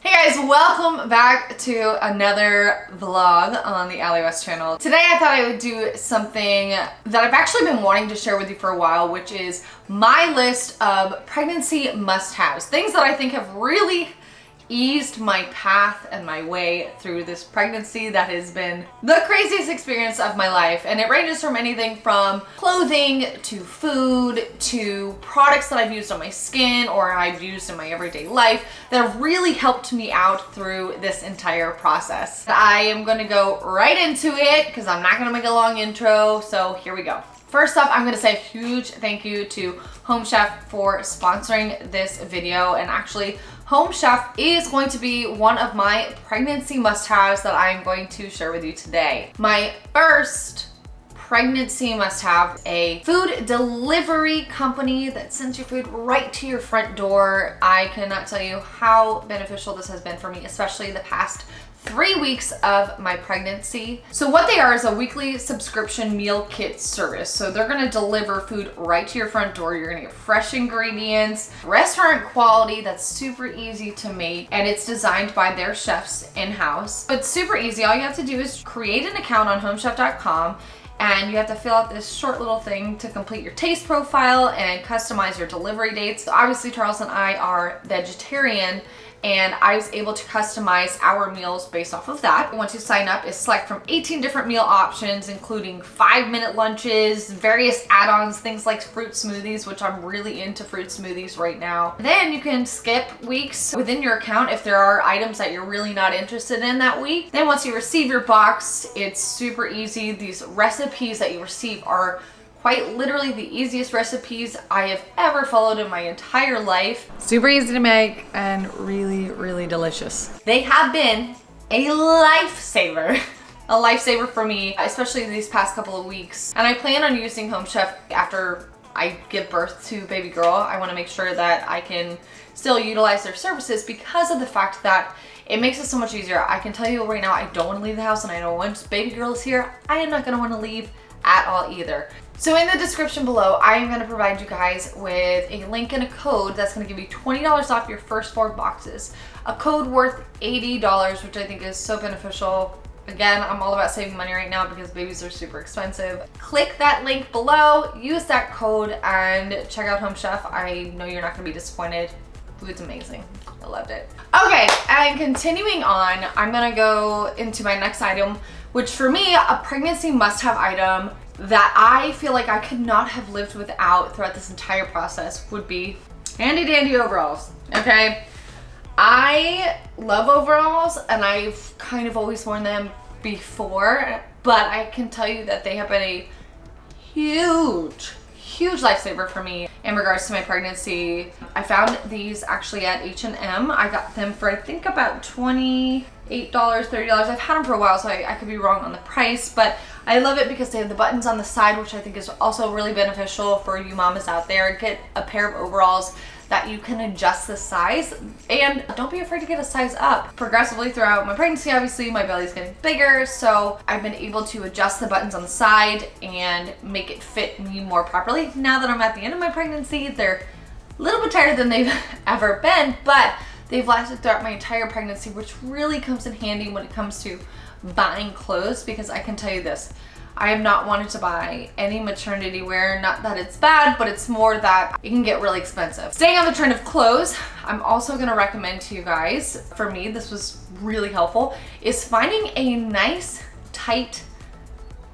Hey guys, welcome back to another vlog on the Allie West channel. Today I thought I would do something that I've actually been wanting to share with you for a while, which is my list of pregnancy must-haves. Things that I think have really eased my path and my way through this pregnancy that has been the craziest experience of my life. And it ranges from anything from clothing to food to products that I've used on my skin or I've used in my everyday life that have really helped me out through this entire process. I am going to go right into it because I'm not going to make a long intro. So here we go. First off, I'm going to say a huge thank you to Home Chef for sponsoring this video. And actually, Home Chef is going to be one of my pregnancy must-haves that I'm going to share with you today. My first pregnancy must-have, a food delivery company that sends your food right to your front door. I cannot tell you how beneficial this has been for me, especially the past 3 weeks of my pregnancy. So what they are is a weekly subscription meal kit service. So they're gonna deliver food right to your front door. You're gonna get fresh ingredients, restaurant quality that's super easy to make, and it's designed by their chefs in-house. It's super easy. All you have to do is create an account on homechef.com, and you have to fill out this short little thing to complete your taste profile and customize your delivery dates. So obviously, Charles and I are vegetarian, and I was able to customize our meals based off of that. Once you sign up, it's select from 18 different meal options, including 5-minute lunches, various add-ons, things like fruit smoothies, which I'm really into fruit smoothies right now. Then you can skip weeks within your account if there are items that you're really not interested in that week. Then once you receive your box, it's super easy. These recipes that you receive are quite literally the easiest recipes I have ever followed in my entire life. Super easy to make and really, really delicious. They have been a lifesaver. A lifesaver for me, especially these past couple of weeks. And I plan on using Home Chef after I give birth to baby girl. I want to make sure that I can still utilize their services because of the fact that it makes it so much easier. I can tell you right now, I don't want to leave the house, and I know once baby girl is here, I am not going to want to leave at all either. So in the description below, I am going to provide you guys with a link and a code that's going to give you $20 off your first 4 boxes. A code worth $80, which I think is so beneficial. Again, I'm all about saving money right now because babies are super expensive. Click that link below, use that code, and check out Home Chef. I know you're not going to be disappointed. Food's amazing. I loved it. Okay, and continuing on, I'm going to go into my next item, which for me, a pregnancy must-have item that I feel like I could not have lived without throughout this entire process would be handy dandy overalls. Okay, I love overalls and I've kind of always worn them before, but I can tell you that they have been a huge lifesaver for me in regards to my pregnancy. I found these actually at H&M. I got them for I think about $28, $30. I've had them for a while, so I could be wrong on the price, but I love it because they have the buttons on the side, which I think is also really beneficial for you mamas out there. Get a pair of overalls that you can adjust the size, and don't be afraid to get a size up. Progressively throughout my pregnancy, obviously my belly's getting bigger, so I've been able to adjust the buttons on the side and make it fit me more properly. Now that I'm at the end of my pregnancy, they're a little bit tighter than they've ever been, but they've lasted throughout my entire pregnancy, which really comes in handy when it comes to buying clothes, because I can tell you this, I have not wanted to buy any maternity wear. Not that it's bad, but it's more that it can get really expensive. Staying on the trend of clothes, I'm also gonna recommend to you guys, for me, this was really helpful, is finding a nice, tight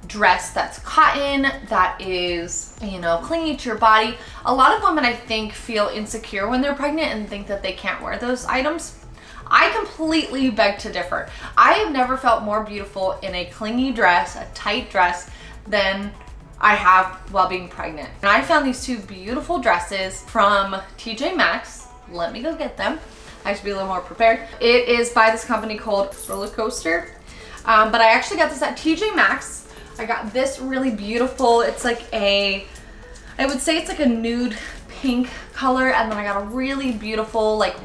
dress that's cotton, that is, you know, clingy to your body. A lot of women, I think, feel insecure when they're pregnant and think that they can't wear those items. I completely beg to differ. I have never felt more beautiful in a clingy dress, a tight dress, than I have while being pregnant. And I found these 2 beautiful dresses from TJ Maxx. Let me go get them. I have to be a little more prepared. It is by this company called Roller Coaster. But I actually got this at TJ Maxx. I got this really beautiful, it's like I would say it's like a nude pink color, and then I got a really beautiful like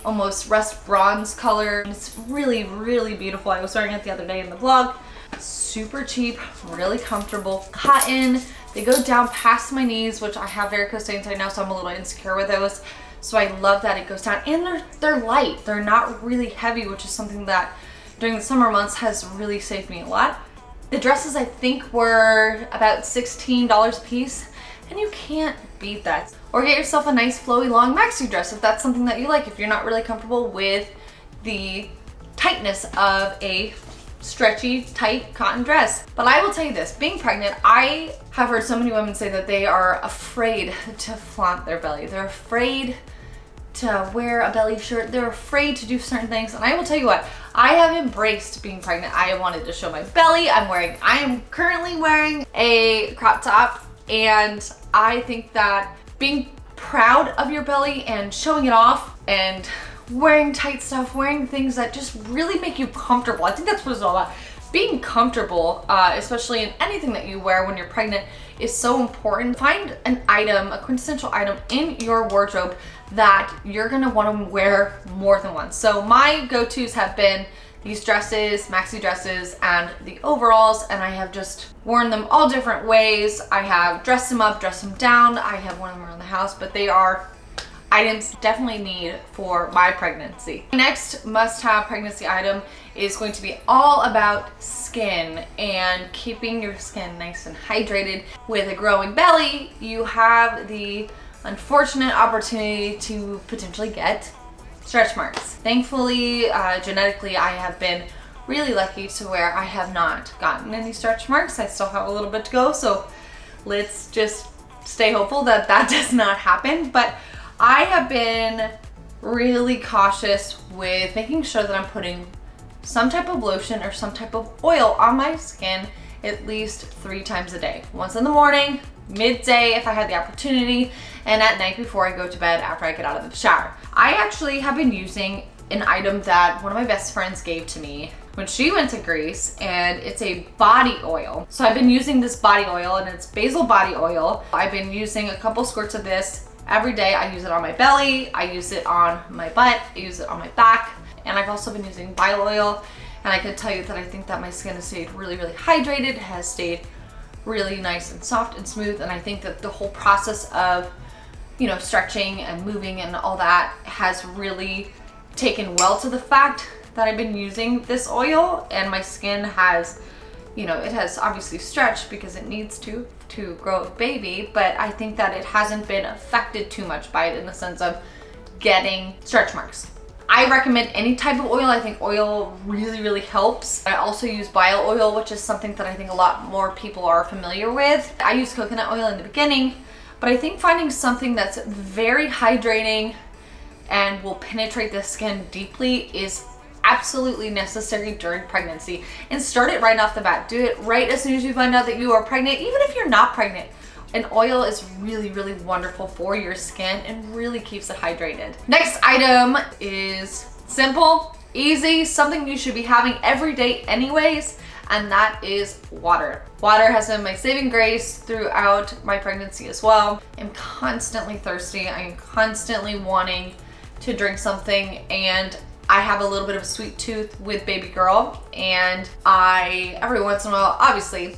almost rust bronze color. It's really, really beautiful. I was wearing it the other day in the vlog. Super cheap, really comfortable. Cotton. They go down past my knees, which I have varicose veins right now, so I'm a little insecure with those. So I love that it goes down, and they're light. They're not really heavy, which is something that during the summer months has really saved me a lot. The dresses I think were about $16 a piece, and you can't beat that. Or get yourself a nice flowy long maxi dress if that's something that you like, if you're not really comfortable with the tightness of a stretchy, tight cotton dress. But I will tell you this, being pregnant, I have heard so many women say that they are afraid to flaunt their belly. They're afraid to wear a belly shirt. They're afraid to do certain things. And I will tell you what, I have embraced being pregnant. I wanted to show my belly. I am currently wearing a crop top, and I think that being proud of your belly and showing it off and wearing tight stuff, wearing things that just really make you comfortable. I think that's what it's all about. Being comfortable, especially in anything that you wear when you're pregnant, is so important. Find an item, a quintessential item in your wardrobe that you're gonna wanna wear more than once. So my go-tos have been these dresses, maxi dresses, and the overalls, and I have just worn them all different ways. I have dressed them up, dressed them down. I have worn them around the house, but they are items definitely need for my pregnancy. Next must-have pregnancy item is going to be all about skin and keeping your skin nice and hydrated. With a growing belly, you have the unfortunate opportunity to potentially get stretch marks. Thankfully, genetically, I have been really lucky to where I have not gotten any stretch marks. I still have a little bit to go, so let's just stay hopeful that that does not happen. But I have been really cautious with making sure that I'm putting some type of lotion or some type of oil on my skin at least 3 times a day. Once in the morning, midday if I had the opportunity, and at night before I go to bed after I get out of the shower. I actually have been using an item that one of my best friends gave to me when she went to Greece, and it's a body oil. So I've been using this body oil, and it's basil body oil. I've been using a couple squirts of this every day. I use it on my belly, I use it on my butt, I use it on my back, and I've also been using body oil. And I can tell you that I think that my skin has stayed really, really hydrated, has stayed really nice and soft and smooth. And I think that the whole process of, you know, stretching and moving and all that has really taken well to the fact that I've been using this oil, and my skin has, you know, it has obviously stretched because it needs to grow a baby, but I think that it hasn't been affected too much by it in the sense of getting stretch marks. I recommend any type of oil. I think oil really, really helps. I also use bio oil, which is something that I think a lot more people are familiar with. I used coconut oil in the beginning, but I think finding something that's very hydrating and will penetrate the skin deeply is absolutely necessary during pregnancy. And start it right off the bat. Do it right as soon as you find out that you are pregnant, even if you're not pregnant. An oil is really, really wonderful for your skin and really keeps it hydrated. Next item is simple, easy, something you should be having every day anyways, and that is water. Water has been my saving grace throughout my pregnancy as well. I'm constantly thirsty. I'm constantly wanting to drink something, and I have a little bit of a sweet tooth with baby girl, and every once in a while, obviously,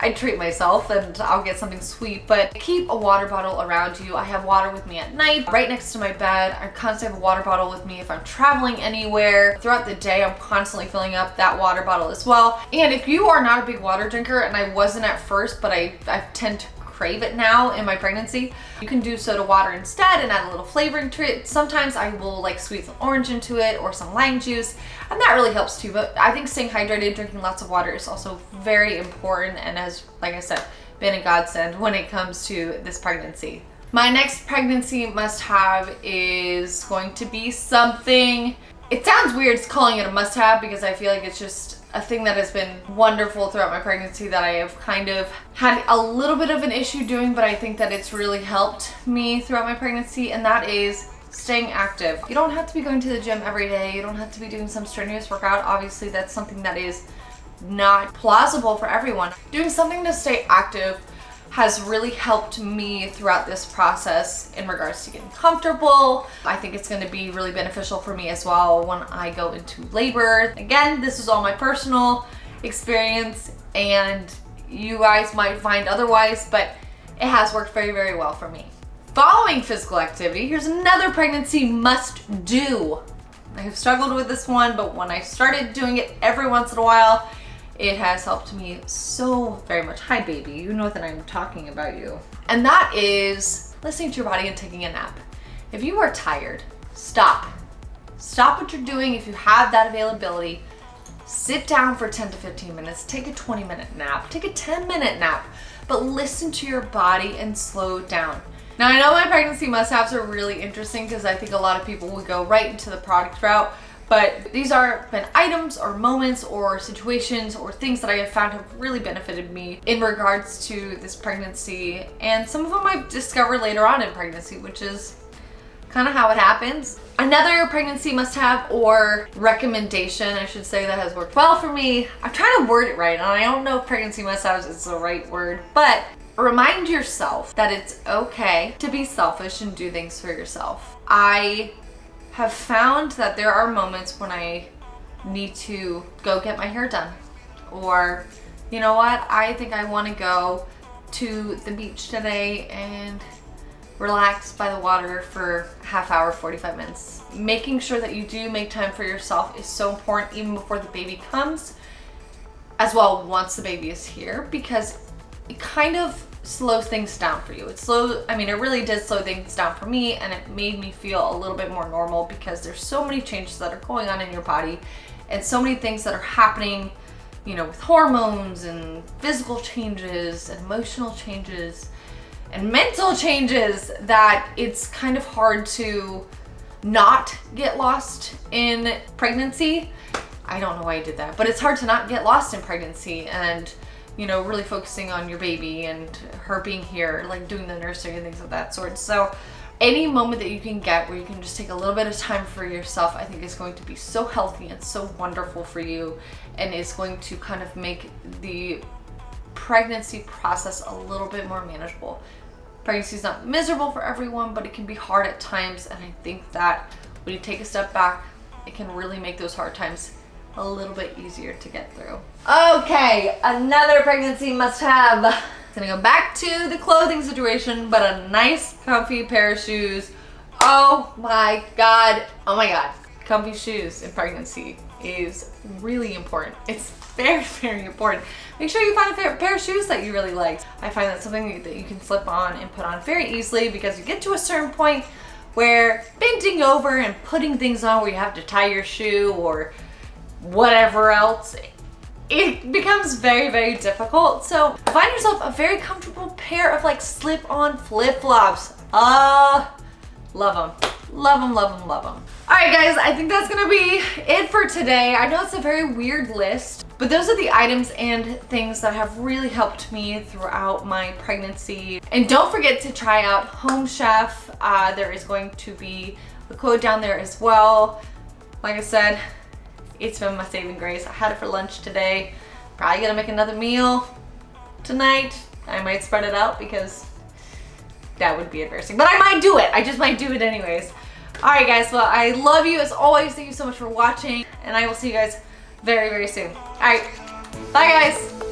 I treat myself and I'll get something sweet, but keep a water bottle around you. I have water with me at night, right next to my bed. I constantly have a water bottle with me if I'm traveling anywhere. Throughout the day, I'm constantly filling up that water bottle as well. And if you are not a big water drinker, and I wasn't at first, but I tend to crave it now in my pregnancy, you can do soda water instead and add a little flavoring to it. Sometimes I will like squeeze some orange into it or some lime juice, and that really helps too. But I think staying hydrated, drinking lots of water is also very important, and has, like I said, been a godsend when it comes to this pregnancy. My next pregnancy must-have is going to be something, it sounds weird calling it a must-have because I feel like it's just a thing that has been wonderful throughout my pregnancy that I have kind of had a little bit of an issue doing, but I think that it's really helped me throughout my pregnancy, and that is staying active. You don't have to be going to the gym every day. You don't have to be doing some strenuous workout. Obviously, that's something that is not plausible for everyone. Doing something to stay active has really helped me throughout this process in regards to getting comfortable. I think it's going to be really beneficial for me as well when I go into labor. Again, this is all my personal experience, and you guys might find otherwise, but it has worked very, very well for me. Following physical activity, here's another pregnancy must do. I have struggled with this one, but when I started doing it every once in a while, it has helped me so very much. Hi baby, you know that I'm talking about you. And that is listening to your body and taking a nap. If you are tired, stop. Stop what you're doing if you have that availability. Sit down for 10 to 15 minutes, take a 20-minute nap, take a 10-minute nap, but listen to your body and slow down. Now I know my pregnancy must-haves are really interesting because I think a lot of people would go right into the product route, but these are been items or moments or situations or things that I have found have really benefited me in regards to this pregnancy, and some of them I've discovered later on in pregnancy, which is kind of how it happens. Another pregnancy must-have or recommendation, I should say, that has worked well for me. I'm trying to word it right, and I don't know if pregnancy must-haves is the right word, but remind yourself that it's okay to be selfish and do things for yourself. I have found that there are moments when I need to go get my hair done, or you know what, I think I want to go to the beach today and relax by the water for half hour, 45 minutes. Making sure that you do make time for yourself is so important, even before the baby comes, as well once the baby is here, because it kind of slows things down for you. It really did slow things down for me, and it made me feel a little bit more normal because there's so many changes that are going on in your body and so many things that are happening, you know, with hormones and physical changes and emotional changes and mental changes, that it's kind of hard to not get lost in pregnancy. I don't know why I did that, but it's hard to not get lost in pregnancy and, you know, really focusing on your baby and her being here, like doing the nursery and things of that sort. So any moment that you can get where you can just take a little bit of time for yourself, I think is going to be so healthy and so wonderful for you, and is going to kind of make the pregnancy process a little bit more manageable. Pregnancy is not miserable for everyone, but it can be hard at times, and I think that when you take a step back, it can really make those hard times a little bit easier to get through. Okay, another pregnancy must-have. Gonna go back to the clothing situation, but a nice comfy pair of shoes. Oh my god, comfy shoes in pregnancy is really important. It's very, very important. Make sure you find a pair of shoes that you really like. I find that's something that you can slip on and put on very easily, because you get to a certain point where bending over and putting things on where you have to tie your shoe or whatever else, it becomes very, very difficult. So find yourself a very comfortable pair of like slip-on flip-flops. Love them. Love them, love them, love them. All right, guys, I think that's gonna be it for today. I know it's a very weird list, but those are the items and things that have really helped me throughout my pregnancy. And don't forget to try out Home Chef. There is going to be a code down there as well. Like I said, it's been my saving grace. I had it for lunch today. Probably gonna make another meal tonight. I might spread it out because that would be embarrassing, but I might do it. I just might do it anyways. All right, guys, well, I love you as always. Thank you so much for watching, and I will see you guys very, very soon. All right, bye, guys.